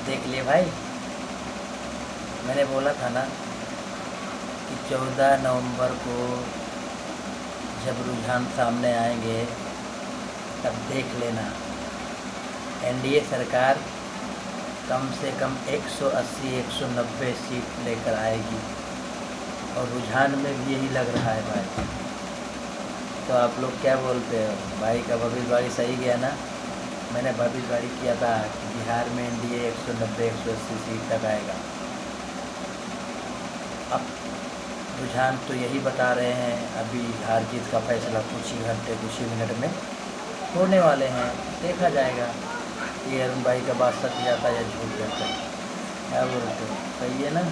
देख लिए भाई, मैंने बोला था ना कि 14 नवंबर को जब रुझान सामने आएंगे तब देख लेना एनडीए सरकार कम से कम 180-190 सीट लेकर आएगी। और रुझान में भी यही लग रहा है भाई। तो आप लोग क्या बोलते हो भाई का भविष्यवाणी सही गया ना? मैंने भविष्यवाणी किया था कि बिहार में एनडीए 190-180 सीट तक आएगा। अब रुझान तो यही बता रहे हैं, अभी हार जीत का फैसला कुछ ही घंटे कुछ ही मिनट में होने वाले हैं। देखा जाएगा कि अरुण भाई का बात सच जाता है या झूठ जाता है। क्या बोलते हो, सही है ना?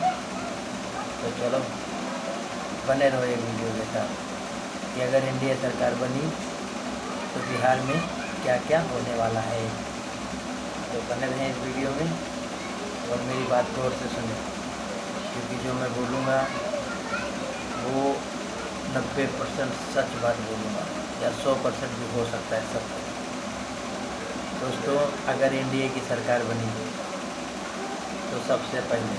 तो चलो बने रहो ये वीडियो के साथ कि अगर एनडीए सरकार बनी तो बिहार में क्या क्या होने वाला है। तो बने रहें इस वीडियो में और मेरी बात गौर से सुने, क्योंकि जो मैं बोलूँगा वो 90% सच बात बोलूँगा या 100% भी हो सकता है सत्य। दोस्तों, अगर एनडीए की सरकार बनी तो सबसे पहले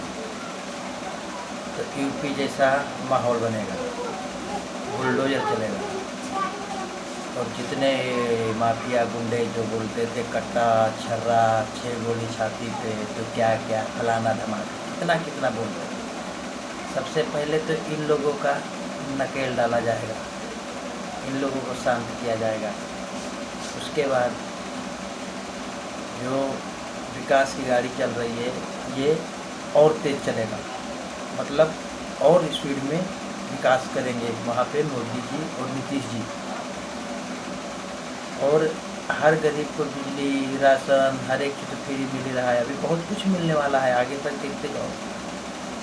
तो यूपी जैसा माहौल बनेगा, बुलडोजर चलेगा। और जितने माफिया गुंडे जो बोलते थे कट्टा छर्रा 6 गोली छाती पे तो क्या क्या फलाना धमाका कितना कितना बोल रहे हैं। सबसे पहले तो इन लोगों का नकेल डाला जाएगा, इन लोगों को शांत किया जाएगा। उसके बाद जो विकास की गाड़ी चल रही है ये और तेज़ चलेगा, मतलब और स्पीड में विकास करेंगे वहाँ पे मोदी जी और नीतीश जी। और हर गरीब को बिजली राशन हर एक चीज़ फ्री मिल रहा है, अभी बहुत कुछ मिलने वाला है, आगे तक देखते जाओ।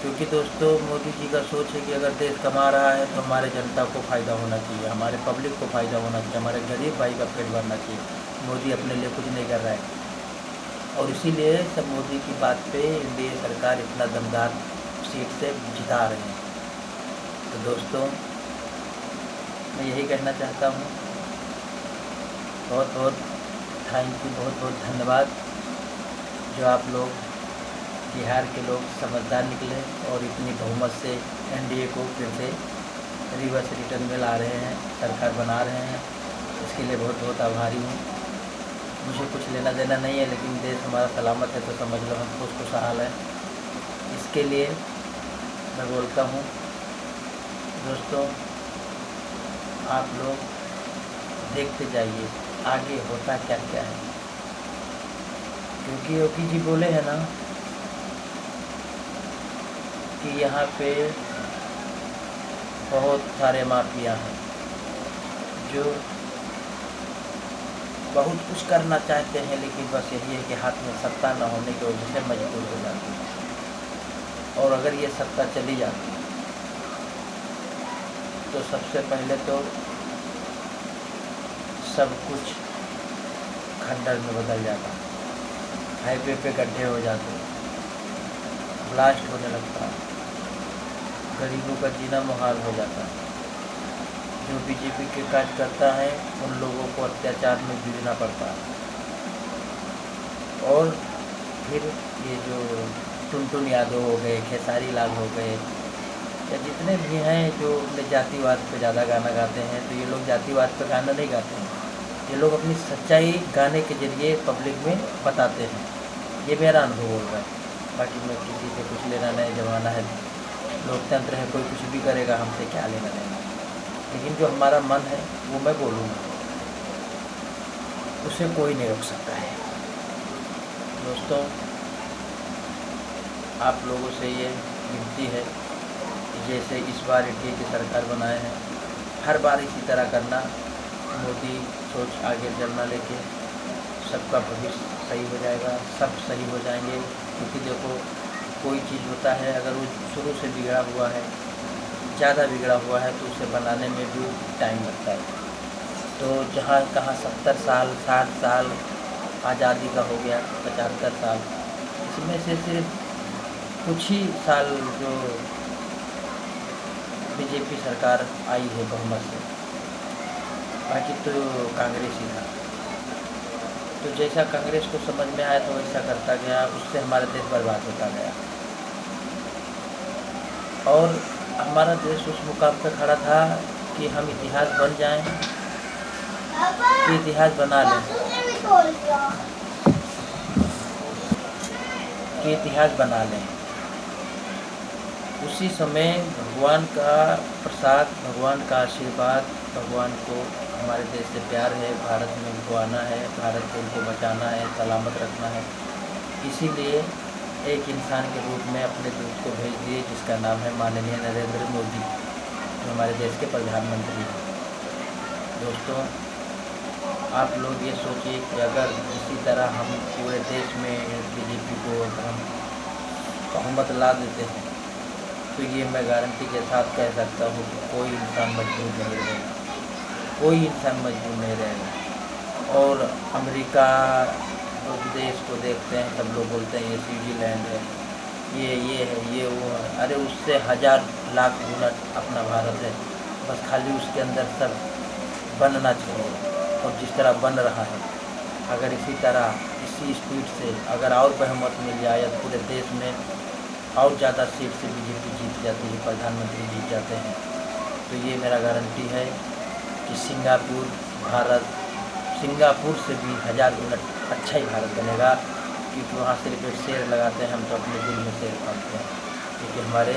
क्योंकि दोस्तों मोदी जी का सोच है कि अगर देश कमा रहा है तो हमारे जनता को फ़ायदा होना चाहिए, हमारे पब्लिक को फ़ायदा होना चाहिए, हमारे गरीब भाई का पेट भरना चाहिए। मोदी अपने लिए कुछ नहीं कर रहा है और इसीलिए सब मोदी की बात पे एनडीए सरकार इतना दमदार सीट से जिता रहे हैं। तो दोस्तों मैं यही कहना चाहता हूँ, बहुत बहुत थैंक यू, बहुत बहुत धन्यवाद जो आप लोग बिहार के लोग समझदार निकले और इतनी बहुमत से एनडीए को फिर से रिवर्स रिटर्न में ला रहे हैं, सरकार बना रहे हैं। इसके लिए बहुत बहुत आभारी हूँ। मुझे कुछ लेना देना नहीं है, लेकिन देश हमारा सलामत है तो समझ लो हम खुशहाल है। इसके लिए मैं बोलता हूँ दोस्तों, आप लोग देखते जाइए आगे होता क्या क्या है। क्योंकि योगी जी बोले हैं ना कि यहाँ पे बहुत सारे माफिया हैं जो बहुत कुछ करना चाहते हैं, लेकिन बस यही है कि हाथ में सत्ता न होने की वजह से मजबूर हो जाते हैं। और अगर ये सत्ता चली जाती तो सबसे पहले तो सब कुछ खंडर में बदल जाता, हाईवे पे गड्ढे हो जाते, ब्लास्ट होने लगता, गरीबों का जीना मुहाल हो जाता। जो बीजेपी के कार्यकर्ता हैं उन लोगों को अत्याचार में जूझना पड़ता। और फिर ये जो टुनटुन यादव हो गए, खेसारी लाल हो गए, या जितने भी हैं जो अपने जातिवाद पे ज़्यादा गाना गाते हैं, तो ये लोग जातिवाद पे गाना नहीं गाते हैं, ये लोग अपनी सच्चाई गाने के ज़रिए पब्लिक में बताते हैं। ये मेरा अनुभव बोल रहा है। बाकी मैं किसी से कुछ लेना नहीं, ज़माना है लोकतंत्र है, कोई कुछ भी करेगा, हमसे क्या लेना देना। लेकिन जो हमारा मन है वो मैं बोलूँगा, उसे कोई नहीं रोक सकता है। दोस्तों, आप लोगों से ये विनती है कि जैसे इस बार एनडीए की सरकार बनाए हैं, हर बार इसी तरह करना। मोदी सोच आगे चलना लेके सबका भविष्य सही हो जाएगा, सब सही हो जाएंगे। क्योंकि देखो कोई चीज़ होता है अगर वो शुरू से बिगड़ा हुआ है, ज़्यादा बिगड़ा हुआ है, तो उसे बनाने में भी टाइम लगता है। तो जहाँ कहाँ 70 साल 60 साल आज़ादी का हो गया, 75 साल, इसमें से सिर्फ कुछ ही साल जो बीजेपी सरकार आई है बहुमत से, बाकी तो कांग्रेस ही था। तो जैसा कांग्रेस को समझ में आया तो वैसा करता गया, उससे हमारा देश बर्बाद होता गया। और हमारा देश उस मुकाम पर खड़ा था कि हम इतिहास बन जाएं, कि इतिहास बना लें, कि इतिहास बना लें। उसी समय भगवान का प्रसाद, भगवान का आशीर्वाद, भगवान को हमारे देश से प्यार है, भारत में उनको आना है, भारत को उनको बचाना है, सलामत रखना है। इसीलिए एक इंसान के रूप में अपने दूत को भेज दिए, जिसका नाम है माननीय नरेंद्र मोदी, जो हमारे देश के प्रधानमंत्री हैं। दोस्तों, आप लोग ये सोचिए कि अगर इसी तरह हम पूरे देश में बीजेपी को हम बहुमत ला देते हैं तो ये मैं गारंटी के साथ कह सकता हूँ कि कोई इंसान मजबूर नहीं रहेगा, कोई इंसान मजबूर नहीं रहेगा। और अमेरिका देश को देखते हैं, सब लोग बोलते हैं ये स्विट्ज़रलैंड है, ये है, ये वो है। अरे उससे 1000 लाख गुना अपना भारत है, बस खाली उसके अंदर सब बनना चाहिए। और जिस तरह बन रहा है, अगर इसी तरह इसी स्पीड से अगर और बहुमत मिल जाए या पूरे देश में और ज़्यादा सीट से बीजेपी जीत जाती है, प्रधानमंत्री जीत जाते हैं, तो ये मेरा गारंटी है कि सिंगापुर से भी 1000 गुना अच्छा ही भारत बनेगा। क्योंकि वहाँ सिर्फ एक शेर लगाते हैं, हम तो अपने दिल में शेर पालते हैं, क्योंकि हमारे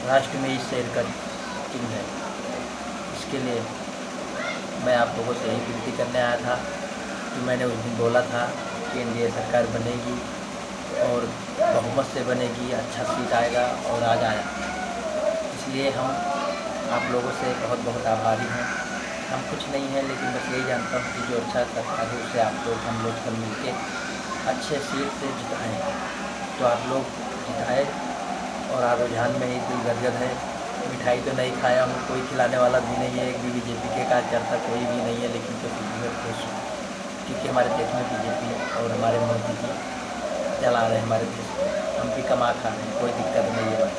राष्ट्र में इस शेर का चिन्ह है। इसके लिए मैं आप लोगों से यही विनती करने आया था कि मैंने उस दिन बोला था कि एनडीए सरकार बनेगी और बहुमत से बनेगी, अच्छा सीट आएगा, और आज आया। इसलिए हम आप लोगों से बहुत बहुत आभारी हैं। हम कुछ नहीं है, लेकिन बस यही जानता हूँ कि जो अच्छा सरकार है उसे आप लोग, हम लोग सब मिल के अच्छे सीट से जिताएँ। तो आप लोग जिताए। और आज रुझान में ही दिल गदगद है। मिठाई तो नहीं खाया हूँ, कोई खिलाने वाला भी नहीं है, एक भी बीजेपी के कार्यकर्ता कोई भी नहीं है, लेकिन तो फिर भी खुश हूँ क्योंकि हमारे देश में बीजेपी और हमारे मोदी जी चला रहे हैं हमारे देश को। हम भी कमा खा रहे हैं, कोई दिक्कत नहीं है भाई,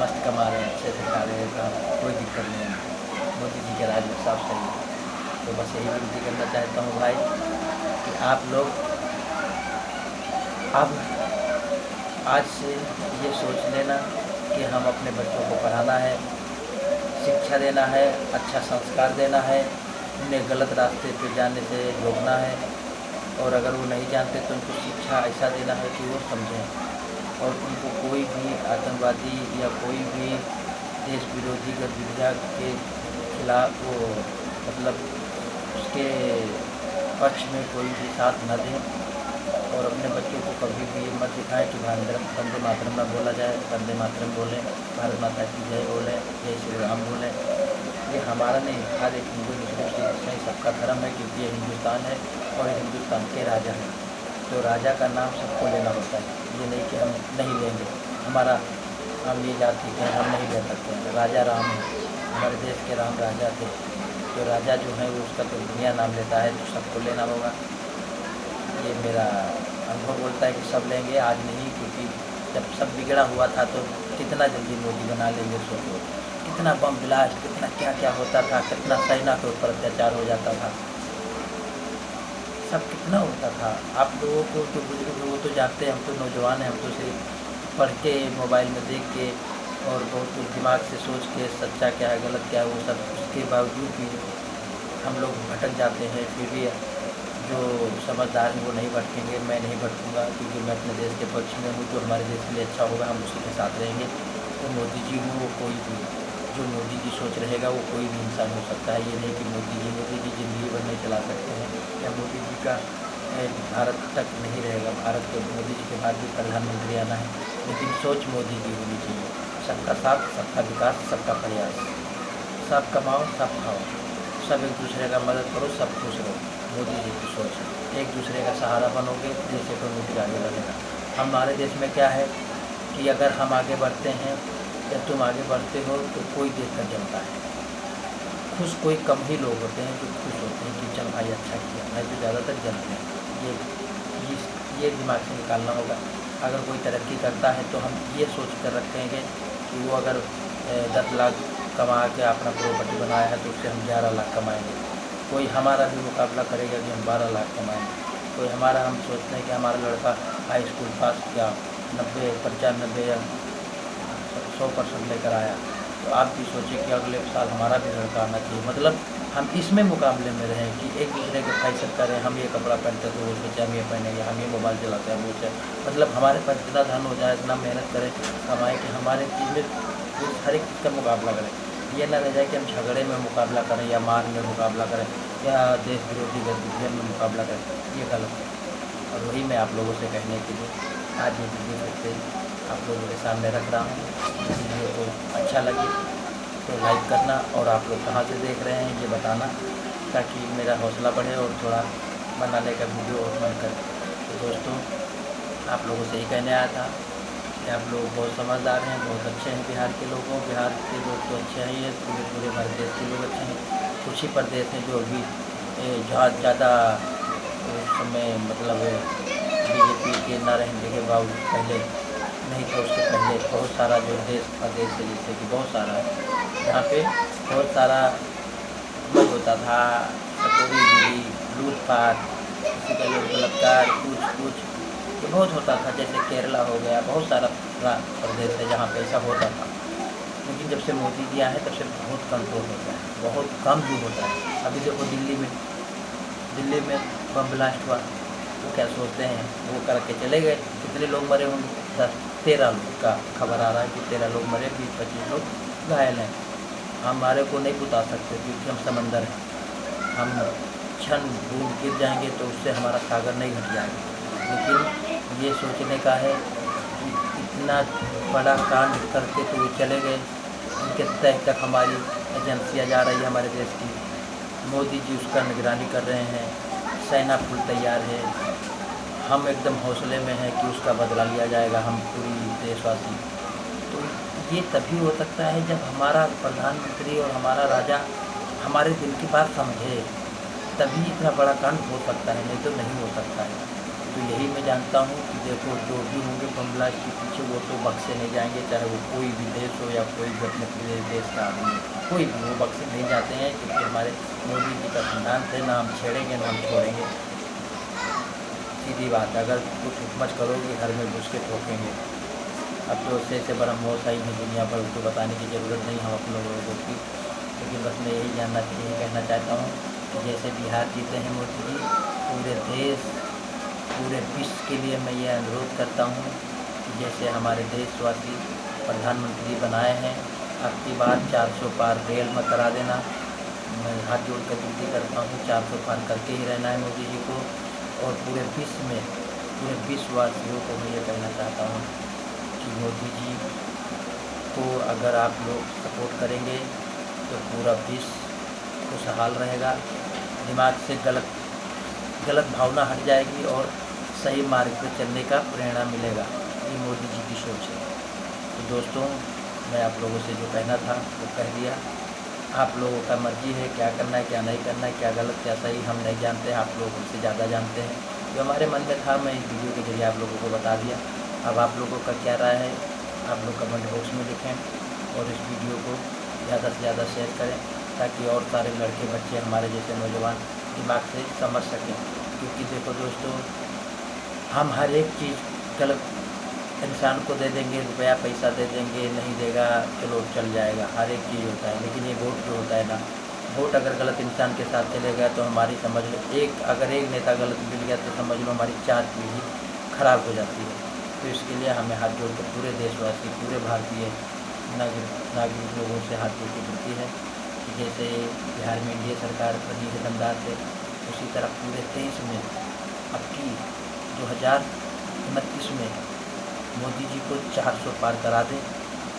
मस्त कमा रहे हैं, अच्छे से खा रहे हैं, तो कोई दिक्कत नहीं है। मोदी जी के राज में सब सही है। तो बस यही विनती करना चाहता हूँ भाई कि आप लोग अब आज से ये सोच लेना कि हम अपने बच्चों को पढ़ाना है, शिक्षा देना है, अच्छा संस्कार देना है, उन्हें गलत रास्ते पे जाने से रोकना है। और अगर वो नहीं जानते तो उनको शिक्षा ऐसा देना है कि वो समझें और उनको कोई भी आतंकवादी या कोई भी देश विरोधी गतिविधियाँ के खिलाफ वो मतलब उसके पक्ष में कोई भी साथ न दें। और अपने बच्चों को कभी भी ये मत सिखाएं कि वंदे मातरम ना बोला जाए, वंदे मातरम बोलें, भारत माता की जय बोलें, जय श्री राम बोलें। ये हमारा नहीं, हर एक हिंदू मुस्लिम सिख ईसाई सबका धर्म है, क्योंकि ये हिंदुस्तान है और हिंदुस्तान के राजा हैं। तो राजा का नाम सबको लेना होता है, ये नहीं कि हम नहीं लेंगे, हम ये जाति के हम नहीं ले सकते हैं। राजा राम है, हमारे देश के राम राजा थे, तो राजा जो है वो उसका तो दुनिया नाम लेता है, तो सबको लेना होगा। ये मेरा अनुभव बोलता है कि सब लेंगे, आज नहीं, क्योंकि जब सब बिगड़ा हुआ था तो कितना जल्दी मोदी बना लेंगे। सोचो कितना बम ब्लास्ट, कितना क्या क्या होता था, कितना सेना के ऊपर अत्याचार हो जाता था, सब कितना होता था। आप लोगों को तो बुजुर्ग लोग तो जानते हैं, हम तो नौजवान हैं, हम तो सिर्फ पढ़ के मोबाइल में देख के और बहुत कुछ दिमाग से सोच के सच्चा क्या है गलत क्या है वो सब, उसके बावजूद भी हम लोग भटक जाते हैं। फिर भी जो समझदार हैं वो नहीं भटकेंगे, मैं नहीं भटकूँगा, क्योंकि मैं अपने देश के पक्ष में हूँ। जो हमारे देश के लिए अच्छा होगा हम उसी के साथ रहेंगे। तो मोदी जी हो वो कोई भी, जो मोदी की सोच रहेगा वो कोई भी इंसान हो सकता है। ये नहीं कि मोदी जी ज़िंदगी भर नहीं चला सकते हैं, या मोदी जी का भारत तक नहीं रहेगा। भारत के मोदी जी के बाद भी प्रधानमंत्री आना है, लेकिन सोच मोदी की होनी चाहिए, सबका साथ, सबका विकास, सबका प्रयास, सब कमाओ सब खाओ, सब एक दूसरे का मदद करो, सब खुश रहो। मोदी जी की सोच है, एक दूसरे का सहारा बनोगे, देश इकोनॉमिक आगे बढ़ेगा। हमारे देश में क्या है कि अगर हम आगे बढ़ते हैं या तुम आगे बढ़ते हो तो कोई देश का जमता है, खुश कोई कम ही लोग होते हैं जो खुश होते हैं कि चल भाई अच्छा किया, नहीं तो ज़्यादातर जलते हैं। ये दिमाग से निकालना होगा। अगर कोई तरक्की करता है तो हम ये सोच कर रखेंगे कि वो अगर 10 लाख कमा के अपना प्रॉपर्टी बनाया है तो उससे हम 11 लाख कमाएंगे। कोई हमारा भी मुकाबला करेगा कि हम 12 लाख कमाएंगे, कोई हमारा हम सोचते हैं कि हमारा लड़का हाई स्कूल पास किया, 90 95 या 100% लेकर आया, तो आप भी सोचिए कि अगले साल हमारा भी लड़का आना चाहिए। मतलब हम इसमें मुकाबले में रहें कि एक दूसरे के फैशन करें, हम ये कपड़ा पहनते तो वो सोचे हम ये पहनेंगे, हम ये मोबाइल चलाते हैं वो से, मतलब हमारे पास इतना धन हो जाए, इतना मेहनत करें कमाएँ कि हमारे चीज़ में हर एक चीज़ का मुकाबला करें। ये ना रह जाए कि हम झगड़े में मुकाबला करें या मार में मुकाबला करें या देश विरोधी गतिविधियों में मुकाबला करें, ये गलत है। और वही मैं आप लोगों से कहने के लिए आज ये वीडियो से आप लोगों के सामने रख रहा हूँ। वीडियो को अच्छा लगे तो लाइक करना और आप लोग कहाँ से देख रहे हैं ये बताना, ताकि मेरा हौसला बढ़े और थोड़ा बनाने का वीडियो और मन करे। तो दोस्तों, आप लोगों से ही कहने आया था कि आप लोग बहुत समझदार हैं, बहुत अच्छे हैं। बिहार के लोग तो अच्छे हैं, ये पूरे भारत देश के लोग अच्छे हैं। कुछ ही प्रदेश हैं जो अभी ज़्यादा उस समय मतलब बीजेपी के न रहने के बावजूद पहले नहीं था, उसके पहले बहुत सारा जो प्रदेश है जैसे कि बहुत सारा है यहाँ पे बहुत सारा मत होता था, चोरी लूटपाट, किसी का लोग बलात्कार, कुछ ये बहुत होता था। जैसे केरला हो गया, बहुत सारा प्रदेश है जहाँ पे ऐसा होता था। लेकिन जब से मोदी जी आए हैं तब से बहुत कंट्रोल होता है, बहुत कम ही होता है। अभी देखो दिल्ली में बम ब्लास्ट हुआ, वो क्या सोचते हैं, वो करके चले गए। कितने लोग मरे होंगे? 13 लोग का खबर आ रहा है कि 13 लोग मरे, 20-25 लोग घायल हैं। हमारे को नहीं बुता सकते क्योंकि हम समंदर हैं, हम क्षण बूंद गिर जाएंगे तो उससे हमारा सागर नहीं घट जाएगा। लेकिन ये सोचने का है कि इतना बड़ा कांड करके तो वो चले गए, उनके तह तक हमारी एजेंसियाँ जा रही है हमारे देश की, मोदी जी उसका निगरानी कर रहे हैं, सेना फुल तैयार है, हम एकदम हौसले में हैं कि उसका बदला लिया जाएगा, हम पूरी देशवासी। तो ये तभी हो सकता है जब हमारा प्रधानमंत्री और हमारा राजा हमारे दिल की बात समझे, तभी इतना बड़ा कांड हो सकता है, नहीं तो नहीं हो सकता है। तो यही मैं जानता हूँ कि देखो जो भी होंगे बम ब्लास्ट के पीछे वो तो बख्शे नहीं जाएंगे, चाहे वो कोई भी देश हो या कोई भी अपने पूरे देश का आदमी, कोई भी वो बख्शे नहीं जाते हैं, क्योंकि हमारे मोदी जी का सिद्धांत है, ना हम छेड़ेंगे ना हम छोड़ेंगे। सीधी बात है, अगर कुछ हुकूमत करोगे घर में घुस के ठोकेंगे। अब तो उससे बड़ा मौत आई है दुनिया पर, उसको बताने की ज़रूरत नहीं हम अपने लोगों की। लेकिन बस मैं यही कहना चाहता हूँ कि जैसे बिहार जीते हैं मोदी जी, पूरे देश पूरे विश्व के लिए मैं ये अनुरोध करता हूँ कि जैसे हमारे देशवासी प्रधानमंत्री बनाए हैं, अब की बार 400 पार रेल में करा देना। मैं हाथ जोड़ कर विनती करता हूँ, 400 पार करके ही रहना है मोदी जी को। और पूरे विश्व में पूरे विश्ववासियों को मैं ये कहना चाहता हूँ कि मोदी जी को अगर आप लोग सपोर्ट करेंगे तो पूरा विश्व खुशहाल रहेगा, दिमाग से गलत भावना हट जाएगी और सही मार्ग पर चलने का प्रेरणा मिलेगा। ये मोदी जी की सोच है। तो दोस्तों, मैं आप लोगों से जो कहना था वो कह दिया। आप लोगों का मर्जी है क्या करना है क्या नहीं करना है, क्या गलत क्या सही हम नहीं जानते हैं, आप लोग हमसे ज़्यादा जानते हैं। जो हमारे मन में था मैं इस वीडियो के जरिए आप लोगों को बता दिया। अब आप लोगों का क्या राय है आप लोग कमेंट बॉक्स में लिखें और इस वीडियो को ज़्यादा से ज़्यादा शेयर करें, ताकि और सारे लड़के बच्चे हमारे जैसे नौजवान दिमाग से समझ सकें। क्योंकि देखो दोस्तों, हम हर एक चीज़ गलत इंसान को दे देंगे, रुपया पैसा दे देंगे, नहीं देगा चलो चल जाएगा, हर एक चीज़ होता है। लेकिन ये वोट जो होता है ना, वोट अगर गलत इंसान के साथ चले गया तो हमारी समझ लो अगर एक नेता गलत मिल गया तो समझ लो हमारी 4 पीढ़ी खराब हो जाती है। तो इसके लिए हमें हाथ जोड़कर पूरे देशवासी पूरे भारतीय नागरिक लोगों से हाथ जोड़ के मिलती है कि जैसे बिहार में एनडीए सरकार बनी है दमदार से, उसी तरह पूरे देश में अब की 2029 में मोदी जी को 400 पार करा दें,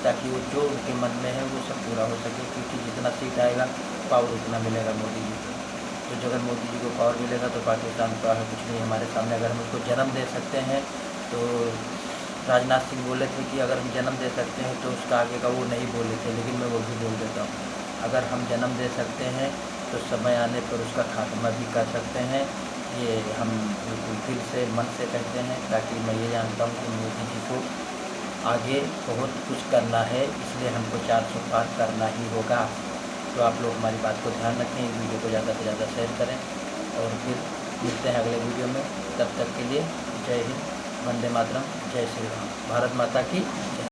ताकि वो जो उनके मन में है वो सब पूरा हो सके। क्योंकि जितना सीट आएगा पावर उतना मिलेगा मोदी जी को। तो अगर मोदी जी को पावर मिलेगा तो पाकिस्तान का है कुछ नहीं हमारे सामने। अगर हम उसको जन्म दे सकते हैं तो राजनाथ सिंह बोले थे कि अगर हम जन्म दे सकते हैं तो उसका आगे का वो नहीं बोले थे, लेकिन मैं वो भी बोल देता हूँ, अगर हम जन्म दे सकते हैं तो समय आने पर उसका खात्मा भी कर सकते हैं। ये हम बिल्कुल दिल से मन से कहते हैं, ताकि मैं ये जानता हूँ कि मोदी जी को आगे बहुत कुछ करना है, इसलिए हमको 400 पार करना ही होगा। तो आप लोग हमारी बात को ध्यान रखें, इस वीडियो को ज़्यादा से ज़्यादा शेयर करें और फिर मिलते हैं अगले वीडियो में। तब तक के लिए जय हिंद, वंदे मातरम, जय श्री राम, भारत माता की जय।